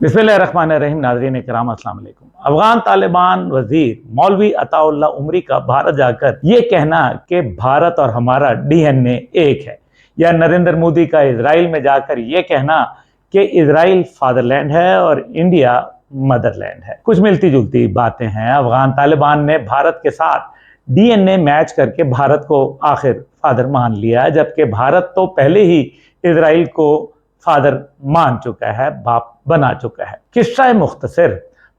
बिस्मिल्लाहिर्रहमानिर्रहीम। नाज़रीन इकराम अस्सलाम वालेकुम। अफगान तालिबान वजीर मौलवी अताउल्लाह उमरी का भारत जाकर ये कहना कि भारत और हमारा डीएनए एक है, या नरेंद्र मोदी का इजराइल में जाकर ये कहना कि इजराइल फादरलैंड है और इंडिया मदरलैंड है, कुछ मिलती जुलती बातें हैं। अफगान तालिबान ने भारत के साथ डीएनए मैच करके भारत को आखिर फादर मान लिया, जबकि भारत तो पहले ही इजराइल को फादर मान चुका है, बाप बना चुका है। किस्सा मुख्तसर,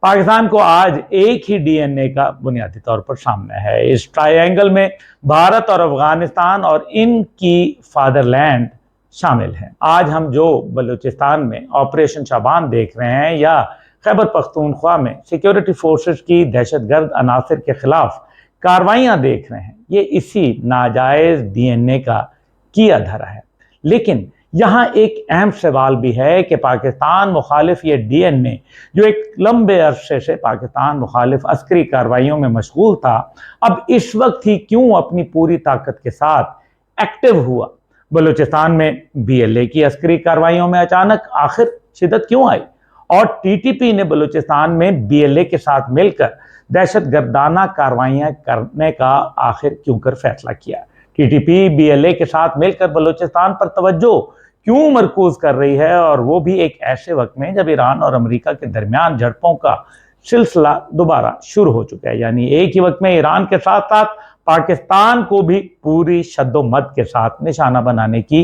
पाकिस्तान को आज एक ही डीएनए का बुनियादी तौर पर सामना है। इस ट्रायंगल में भारत और अफगानिस्तान और इनकी फादरलैंड शामिल हैं। आज हम जो बलूचिस्तान में ऑपरेशन शाबान देख रहे हैं या खैबर पख्तूनख्वा में सिक्योरिटी फोर्सेस की दहशतगर्द अनासर के खिलाफ कार्रवाइयां देख रहे हैं, ये इसी नाजायज डीएनए का किया धरा है। लेकिन यहाँ एक अहम सवाल भी है कि पाकिस्तान मुखालिफ ये डीएनए जो एक लंबे अरसे से पाकिस्तान मुखालिफ अस्करी कार्रवाइयों में मशगूल था, अब इस वक्त ही क्यों अपनी पूरी ताकत के साथ एक्टिव हुआ? बलूचिस्तान में बीएलए की अस्करी कार्रवाइयों में अचानक आखिर शिदत क्यों आई? और टीटीपी ने बलूचिस्तान में बीएलए के साथ मिलकर दहशतगर्दाना कार्रवाइयां करने का आखिर क्यों कर फैसला किया? टीटीपी बीएलए के साथ मिलकर बलूचिस्तान पर तवज्जो क्यों मरकूज कर रही है, और वो भी एक ऐसे वक्त में जब ईरान और अमेरिका के दरमियान झड़पों का सिलसिला दोबारा शुरू हो चुका है। यानी एक ही वक्त में ईरान के साथ साथ पाकिस्तान को भी पूरी शद्दोमत के साथ निशाना बनाने की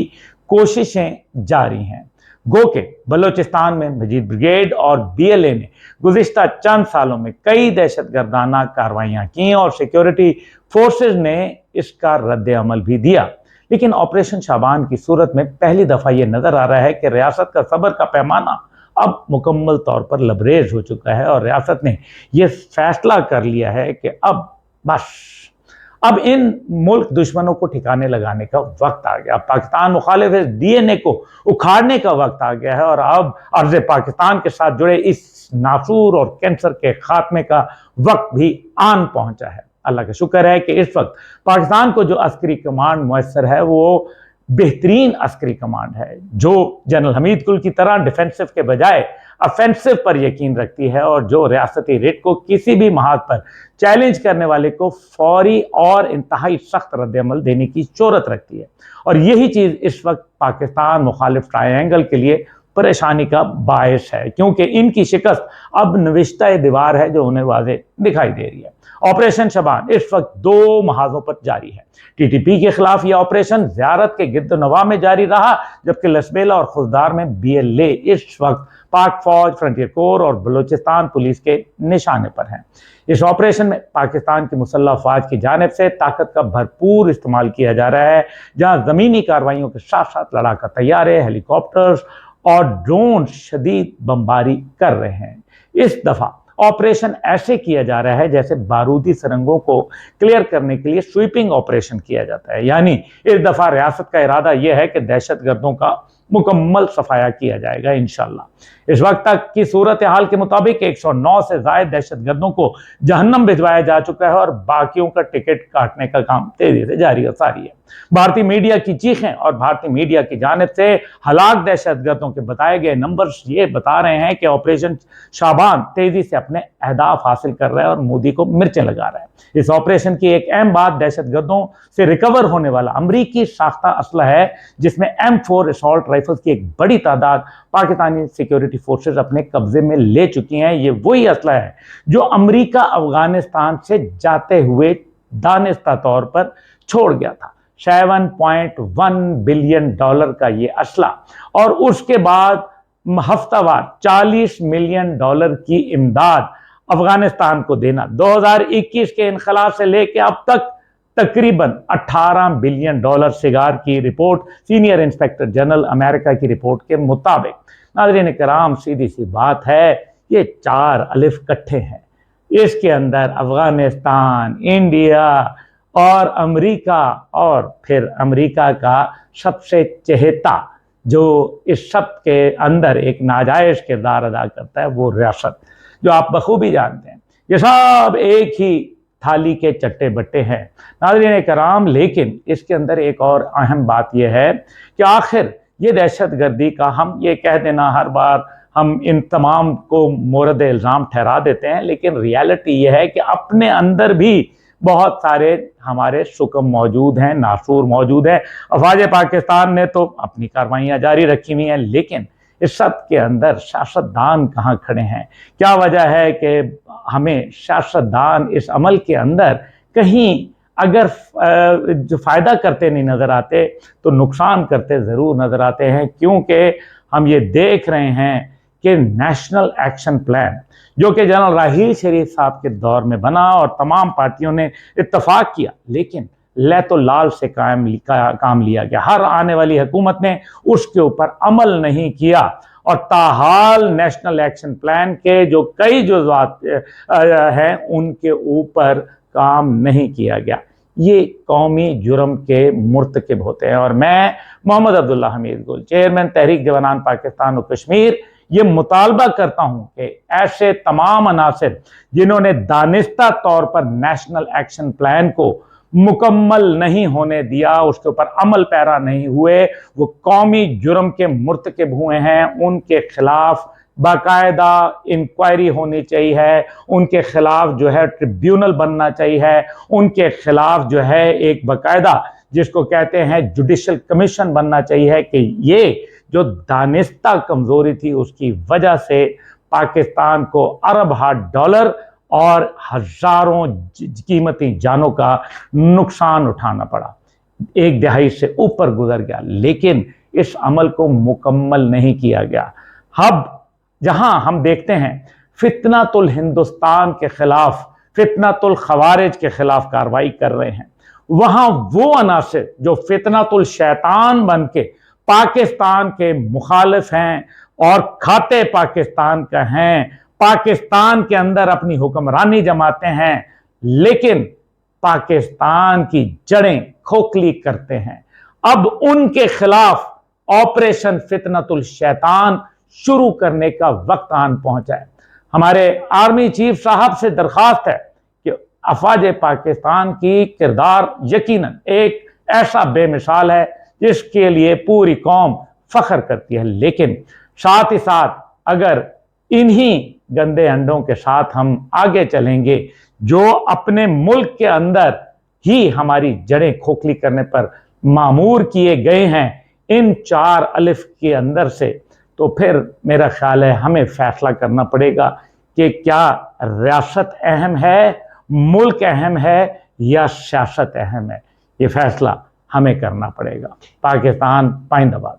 कोशिशें जारी हैं। गो के बलूचिस्तान में मजीद ब्रिगेड और बीएलए ने गुज़िश्ता चंद सालों में कई दहशतगर्दाना कार्रवाइयां की और सिक्योरिटी फोर्सेज ने इसका रद्द अमल भी दिया। लेकिन ऑपरेशन शाबान की सूरत में पहली दफा यह नजर आ रहा है कि रियासत का सब्र का पैमाना अब मुकम्मल तौर पर लबरेज हो चुका है और रियासत ने यह फैसला कर लिया है कि अब इन मुल्क दुश्मनों को ठिकाने लगाने का वक्त आ गया। पाकिस्तान मुखालिफ इस डीएनए को उखाड़ने का वक्त आ गया है और अब अर्ज पाकिस्तान के साथ जुड़े इस नासूर और कैंसर के खात्मे का वक्त भी आन पहुंचा है। अल्लाह का शुक्र है कि इस वक्त पाकिस्तान को जो अस्करी कमांड मुयस्सर है वो बेहतरीन अस्करी कमांड है, जो जनरल हमीद कुल की तरह डिफेंसिव के बजाय ऑफेंसिव पर यकीन रखती है और जो रियासती रिट को किसी भी महाज पर चैलेंज करने वाले को फौरी और इंतहाई सख्त रद्द-ए-अमल देने की शोहरत रखती है। और यही चीज़ इस वक्त पाकिस्तान मुखालिफ ट्रायंगल के लिए परेशानी का बायस है, क्योंकि इनकी शिकस्त अब नविश्ता दीवार है जो उन्हें वाज़े दिखाई दे रही है। ऑपरेशन शबान इस वक्त दो महाजों पर जारी है। टीटीपी के खिलाफ यह ऑपरेशन ज़ियारत के गिरदोनवा में जारी रहा, जबकि लसबेला और खुजदार में बीएलए इस वक्त पाक फौज, फ्रंटियर कोर और बलूचिस्तान पुलिस के निशाने पर हैं। इस ऑपरेशन में पाकिस्तान की मुसल्लह अफवाज की जानिब से ताकत का भरपूर इस्तेमाल किया जा रहा है, जहां ज़मीनी कार्रवाइयों के साथ साथ लड़ाका तैयारे, हेलीकॉप्टर्स और ड्रोन शदीद बमबारी कर रहे हैं। इस दफ़ा ऑपरेशन ऐसे किया जा रहा है जैसे बारूदी सुरंगों को क्लियर करने के लिए स्वीपिंग ऑपरेशन किया जाता है। यानी इस दफ़ा रियासत का इरादा यह है कि दहशतगर्दों का मुकम्मल सफाया किया जाएगा इंशाअल्लाह। इस वक्त तक की सूरत हाल के मुताबिक 109 से ज़ायद दहशतगर्दों को जहन्नम भिजवाया जा चुका है और बाकियों का टिकट काटने का काम तेजी से जारी और सारी है। भारतीय मीडिया की चीखें और भारतीय मीडिया की जानिब से हलाक दहशतगर्दों के बताए गए नंबर्स ये बता रहे हैं कि ऑपरेशन शाबान तेजी से अपने अहदाफ हासिल कर रहा है और मोदी को मिर्चें लगा रहा है। इस ऑपरेशन की एक अहम बात दहशतगर्दों से रिकवर होने वाला अमरीकी साख्ता असला है, जिसमें M4 असॉल्ट राइफल्स की एक बड़ी तादाद पाकिस्तानी सिक्योरिटी फोर्सेस अपने कब्जे में ले चुकी हैं। ये वही असला है जो अमरीका अफगानिस्तान से जाते हुए दानिस्ता तौर पर छोड़ गया था। $7.1 बिलियन का ये असला और उसके बाद हफ्तावार $40 मिलियन की इमदाद अफगानिस्तान को देना 2021 के इनकलाब से लेकर अब तक तकरीबन $18 बिलियन सिगार की report senior inspector general America की रिपोर्ट के मुताबिक। नाज़रीन कराम, सीधी सी बात है, ये 4 अलिफ इकट्ठे हैं। इसके अंदर अफगानिस्तान, इंडिया और अमेरिका, और फिर अमेरिका का सबसे चहेता जो इस सब के अंदर एक नाजायज किरदार अदा करता है, वो रियासत, जो आप बखूबी जानते हैं। ये सब एक ही थाली के चट्टे बट्टे हैं नाज़रीन कराम। लेकिन इसके अंदर एक और अहम बात यह है कि आखिर ये दहशत गर्दी का हम ये कह देना हर बार हम इन तमाम को मोरद इल्ज़ाम ठहरा देते हैं, लेकिन रियलिटी ये है कि अपने अंदर भी बहुत सारे हमारे शुक्म मौजूद हैं, नासूर मौजूद हैं। अफवाज पाकिस्तान ने तो अपनी कार्रवाइयाँ जारी रखी हुई हैं, लेकिन इस सब के अंदर सियासतदान कहाँ खड़े हैं? क्या वजह है कि हमें सियासतदान इस अमल के अंदर कहीं अगर जो फ़ायदा करते नहीं नज़र आते तो नुकसान करते ज़रूर नज़र आते हैं, क्योंकि हम ये देख रहे हैं कि नेशनल एक्शन प्लान जो कि जनरल राहील शरीफ साहब के दौर में बना और तमाम पार्टियों ने इत्तफाक किया, लेकिन लैतो लाल से काम लिया गया। हर आने वाली हुकूमत ने उसके ऊपर अमल नहीं किया और ताहाल नेशनल एक्शन प्लान के जो कई जुज़वात हैं उनके ऊपर काम नहीं किया गया। ये कौमी जुर्म के मुर्तकिब होते हैं। और मैं मोहम्मद अब्दुल्ला हमीद गुल, चेयरमैन तहरीक जवानान पाकिस्तान और कश्मीर, ये मुतालबा करता हूं कि ऐसे तमाम अनासिर जिन्होंने दानिस्ता तौर पर नेशनल एक्शन प्लान को मुकम्मल नहीं होने दिया, उसके ऊपर अमल पैरा नहीं हुए, वो कौमी जुर्म के मुर्तकिब हुए हैं, उनके खिलाफ बाकायदा इंक्वायरी होनी चाहिए, उनके खिलाफ जो है ट्रिब्यूनल बनना चाहिए, उनके खिलाफ जो है एक बाकायदा जिसको कहते हैं जुडिशल कमीशन बनना चाहिए कि ये जो दानिस्ता कमज़ोरी थी उसकी वजह से पाकिस्तान को अरब $1 और हज़ारों कीमती जानों का नुकसान उठाना पड़ा। 1 दहाई से ऊपर गुजर गया, लेकिन इस अमल को मुकम्मल नहीं किया गया। अब जहां हम देखते हैं फितनातुल हिंदुस्तान के खिलाफ, फितनातुल खवारिज के खिलाफ कार्रवाई कर रहे हैं, वहां वो अनासिर जो फितनातुल शैतान बन के पाकिस्तान के मुखालिफ हैं और खाते पाकिस्तान का हैं, पाकिस्तान के अंदर अपनी हुक्मरानी जमाते हैं, लेकिन पाकिस्तान की जड़ें खोखली करते हैं। अब उनके खिलाफ ऑपरेशन फितनतुल शैतान शुरू करने का वक्त आन पहुंचा है। हमारे आर्मी चीफ साहब से दरखास्त है कि अफवाज पाकिस्तान की किरदार यकीनन एक ऐसा बेमिसाल है जिसके लिए पूरी कौम फख्र करती है, लेकिन साथ ही साथ अगर इन्हीं गंदे अंडों के साथ हम आगे चलेंगे जो अपने मुल्क के अंदर ही हमारी जड़ें खोखली करने पर मामूर किए गए हैं इन 4 अलिफ के अंदर से, तो फिर मेरा ख्याल है हमें फैसला करना पड़ेगा कि क्या रियासत अहम है, मुल्क अहम है या सियासत अहम है। ये फैसला हमें करना पड़ेगा। पाकिस्तान पाइंदाबाद।